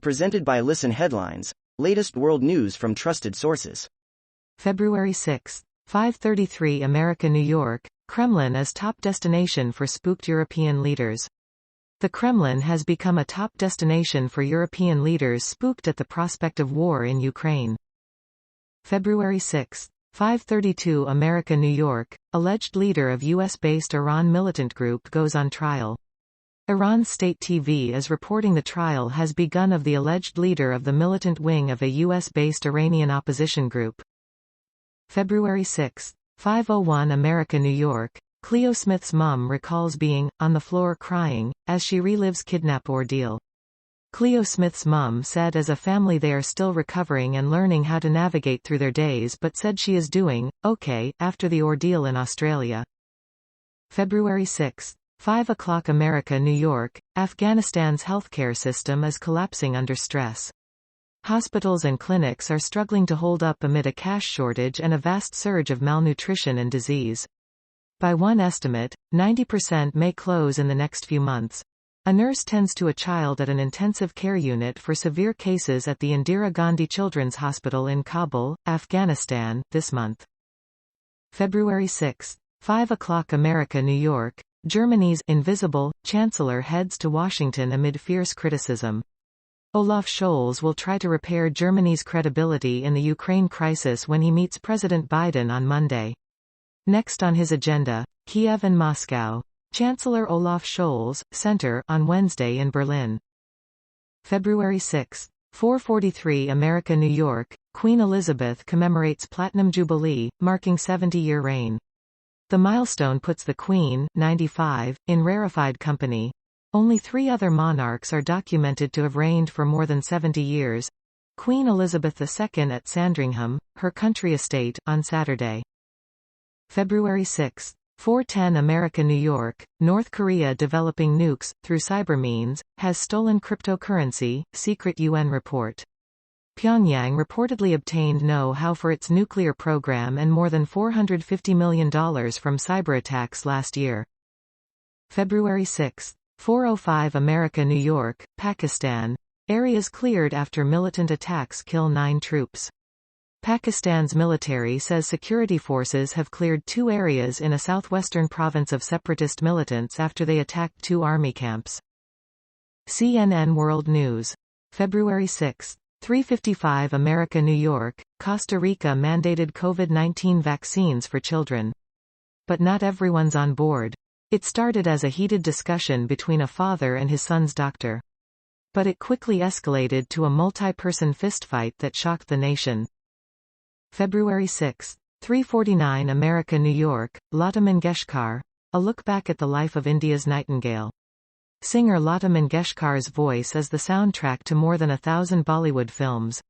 Presented by Listen Headlines, latest world news from trusted sources. February 6, 5:33 America, New York, Kremlin is top destination for spooked European leaders. The Kremlin has become a top destination for European leaders spooked at the prospect of war in Ukraine. February 6, 5:32 America, New York, alleged leader of US-based Iran militant group goes on trial. Iran's state TV is reporting the trial has begun of the alleged leader of the militant wing of a US-based Iranian opposition group. February 6, 5:01 America, New York, Cleo Smith's mum recalls being on the floor crying as she relives kidnap ordeal. Cleo Smith's mum said as a family they are still recovering and learning how to navigate through their days, but said she is doing okay after the ordeal in Australia. February 6, 5 o'clock America, New York, Afghanistan's healthcare system is collapsing under stress. Hospitals and clinics are struggling to hold up amid a cash shortage and a vast surge of malnutrition and disease. By one estimate, 90% may close in the next few months. A nurse tends to a child at an intensive care unit for severe cases at the Indira Gandhi Children's Hospital in Kabul, Afghanistan, this month. February 6, 5 o'clock America, New York, Germany's invisible Chancellor heads to Washington amid fierce criticism. Olaf Scholz will try to repair Germany's credibility in the Ukraine crisis when he meets President Biden on Monday. Next on his agenda, Kiev and Moscow. Chancellor Olaf Scholz, Center, on Wednesday in Berlin. February 6, 4:43 America, New York, Queen Elizabeth commemorates Platinum Jubilee, marking 70-year reign. The milestone puts the Queen, 95, in rarefied company. Only 3 other monarchs are documented to have reigned for more than 70 years. Queen Elizabeth II at Sandringham, her country estate, on Saturday. February 6, 4:10 America, New York, North Korea developing nukes, through cyber means, has stolen cryptocurrency, secret UN report. Pyongyang reportedly obtained know-how for its nuclear program and more than $450 million from cyberattacks last year. February 6, 4:05 America, New York, Pakistan, areas cleared after militant attacks kill 9 troops. Pakistan's military says security forces have cleared 2 areas in a southwestern province of separatist militants after they attacked 2 army camps. CNN World News. February 6, 3:55 America, New York, Costa Rica mandated COVID-19 vaccines for children. But not everyone's on board. It started as a heated discussion between a father and his son's doctor. But it quickly escalated to a multi-person fistfight that shocked the nation. February 6, 3:49 America, New York, Lata Mangeshkar, a look back at the life of India's Nightingale. Singer Lata Mangeshkar's voice is the soundtrack to more than 1,000 Bollywood films.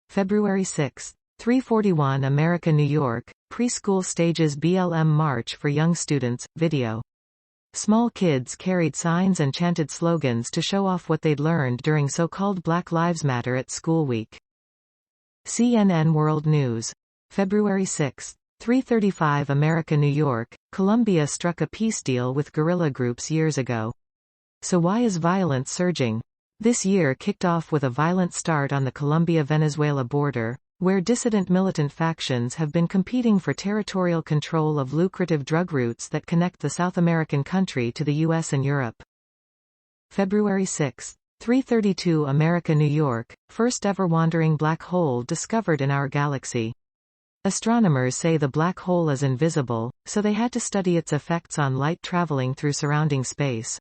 February 6, 3:41 America, New York, preschool stages BLM march for young students, video. Small kids carried signs and chanted slogans to show off what they'd learned during so-called Black Lives Matter at School Week. CNN World News. February 6, 3:35 America, New York, Colombia struck a peace deal with guerrilla groups years ago. So why is violence surging? This year kicked off with a violent start on the Colombia-Venezuela border, where dissident militant factions have been competing for territorial control of lucrative drug routes that connect the South American country to the US and Europe. February 6, 3:32 America, New York, first ever wandering black hole discovered in our galaxy. Astronomers say the black hole is invisible, so they had to study its effects on light traveling through surrounding space.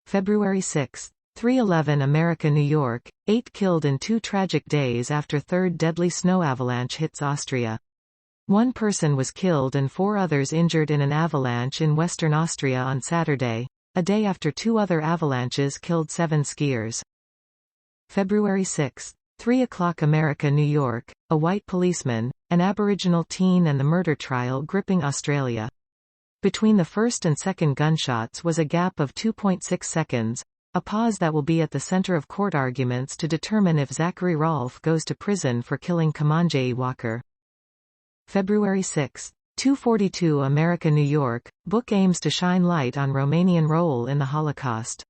February 6, 3:11 America, New York, 8 killed in 2 tragic days after third deadly snow avalanche hits Austria. 1 person was killed and 4 others injured in an avalanche in western Austria on Saturday, a day after 2 other avalanches killed 7 skiers. February 6, 3 o'clock America, New York, a white policeman, an Aboriginal teen and the murder trial gripping Australia. Between the first and second gunshots was a gap of 2.6 seconds, a pause that will be at the center of court arguments to determine if Zachary Rolfe goes to prison for killing Kamanjai Walker. February 6, 2:42 America, New York, book aims to shine light on Romanian role in the Holocaust.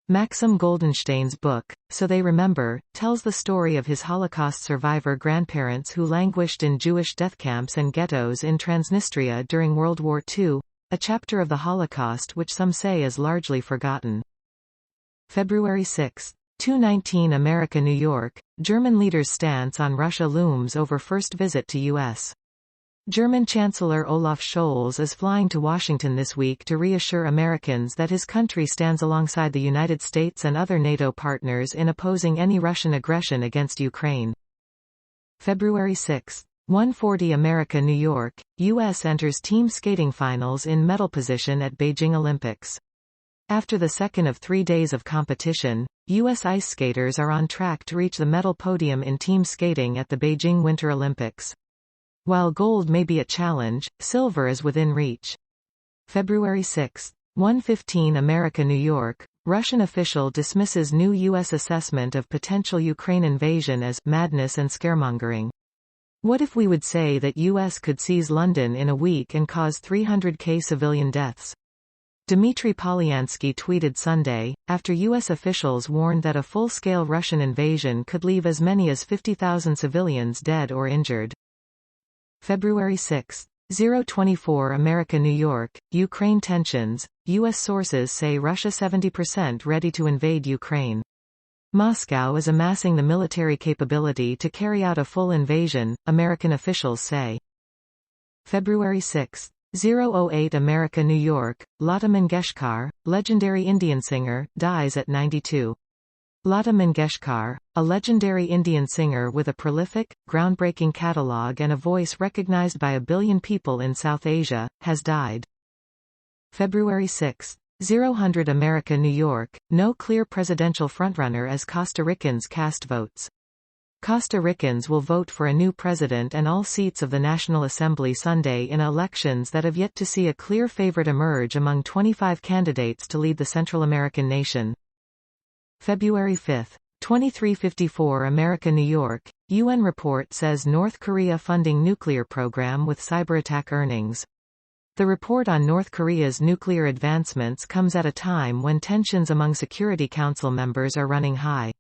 Maxim Goldenstein's book, So They Remember, tells the story of his Holocaust survivor grandparents who languished in Jewish death camps and ghettos in Transnistria during World War II, a chapter of the Holocaust which some say is largely forgotten. February 6. 219 America New York, German leader's stance on Russia looms over first visit to U.S. German Chancellor Olaf Scholz is flying to Washington this week to reassure Americans that his country stands alongside the United States and other NATO partners in opposing any Russian aggression against Ukraine. February 6. 140 America New York, U.S. enters team skating finals in medal position at Beijing Olympics. After the second of 3 days of competition, U.S. ice skaters are on track to reach the medal podium in team skating at the Beijing Winter Olympics. While gold may be a challenge, silver is within reach. February 6. 1:15 America New York, Russian official dismisses new U.S. assessment of potential Ukraine invasion as madness and scaremongering. What if we would say that U.S. could seize London in a week and cause 300,000 civilian deaths? Dmitry Polyansky tweeted Sunday, after U.S. officials warned that a full-scale Russian invasion could leave as many as 50,000 civilians dead or injured. February 6. 024 America New York, Ukraine tensions, U.S. sources say Russia 70% ready to invade Ukraine. Moscow is amassing the military capability to carry out a full invasion, American officials say. February 6. 008 America New York, Lata Mangeshkar, legendary Indian singer, dies at 92. Lata Mangeshkar, a legendary Indian singer with a prolific, groundbreaking catalogue and a voice recognized by 1 billion people in South Asia, has died. February 6. 000 America New York, no clear presidential frontrunner as Costa Ricans cast votes. Costa Ricans will vote for a new president and all seats of the National Assembly Sunday in elections that have yet to see a clear favorite emerge among 25 candidates to lead the Central American nation. February 5. 2354 America New York, UN report says North Korea funding nuclear program with cyberattack earnings. The report on North Korea's nuclear advancements comes at a time when tensions among Security Council members are running high.